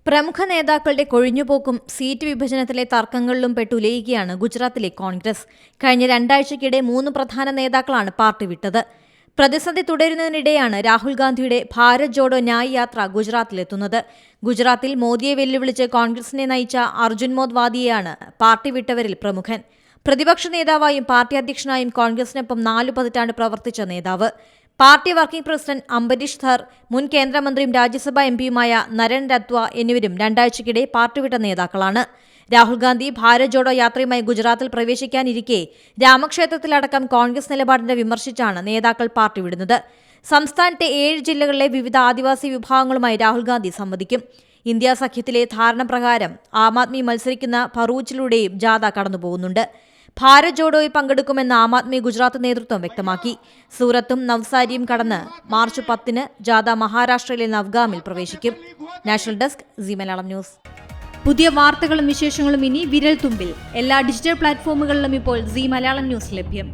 പ്രമുഖ നേതാക്കളുടെ കൊഴിഞ്ഞുപോക്കും സീറ്റ് വിഭജനത്തിലെ തർക്കങ്ങളിലും പെട്ടുലയുകയാണ് ഗുജറാത്തിലെ കോൺഗ്രസ്. കഴിഞ്ഞ രണ്ടാഴ്ചയ്ക്കിടെ 3 പ്രധാന നേതാക്കളാണ് പാർട്ടി വിട്ടത്. പ്രതിസന്ധി തുടരുന്നതിനിടെയാണ് രാഹുൽ ഗാന്ധിയുടെ ഭാരത് ജോഡോ ന്യായ് യാത്ര ഗുജറാത്തിലെത്തുന്നത്. ഗുജറാത്തിൽ മോദിയെ വെല്ലുവിളിച്ച് കോൺഗ്രസിനെ നയിച്ച അർജുൻ മോദ്വാദിയെയാണ് പാർട്ടി വിട്ടവരിൽ പ്രമുഖൻ. പ്രതിപക്ഷ നേതാവായും പാർട്ടി അധ്യക്ഷനായും കോൺഗ്രസിനൊപ്പം 4 പതിറ്റാണ്ട് പ്രവർത്തിച്ച നേതാവ്. Party working president Ambareesh Dhar, മുൻ കേന്ദ്രമന്ത്രിയും രാജ്യസഭാ എംപിയുമായ നരൻ രത്വ എന്നിവരും രണ്ടാഴ്ചയ്ക്കിടെ പാർട്ടി വിട്ട നേതാക്കളാണ്. രാഹുൽ ഗാന്ധി ഭാരത് ജോഡോ യാത്രയുമായി ഗുജറാത്തിൽ പ്രവേശിക്കാനിരിക്കെ രാമക്ഷേത്രത്തിലടക്കം കോൺഗ്രസ് നിലപാടിനെ വിമർശിച്ചാണ് നേതാക്കൾ പാർട്ടി വിടുന്നത്. സംസ്ഥാനത്തെ 7 ജില്ലകളിലെ വിവിധ ആദിവാസി വിഭാഗങ്ങളുമായി രാഹുൽ ഗാന്ധി സംവദിക്കും. ഇന്ത്യ സഖ്യത്തിലെ ധാരണ പ്രകാരം ആം ആദ്മി മത്സരിക്കുന്ന ഭറൂച്ചിലൂടെയും ജാഥ കടന്നുപോകുന്നുണ്ട്. ഭാരത് ജോഡോയിൽ പങ്കെടുക്കുമെന്ന് ആം ആദ്മി ഗുജറാത്ത് നേതൃത്വം വ്യക്തമാക്കി. സൂറത്തും നവ്സാരിയും കടന്ന് മാർച്ച് 10-ന് ജാഥ മഹാരാഷ്ട്രയിലെ നവ്ഗാമിൽ പ്രവേശിക്കും. National desk, C Malayalam news. പുതിയ വാർത്തകളും വിശേഷങ്ങളും ഇനി വിരൽ തുമ്പിൽ. എല്ലാ ഡിജിറ്റൽ പ്ലാറ്റ്ഫോമുകളിലും ഇപ്പോൾ സി മലയാളം ന്യൂസ് ലഭ്യം.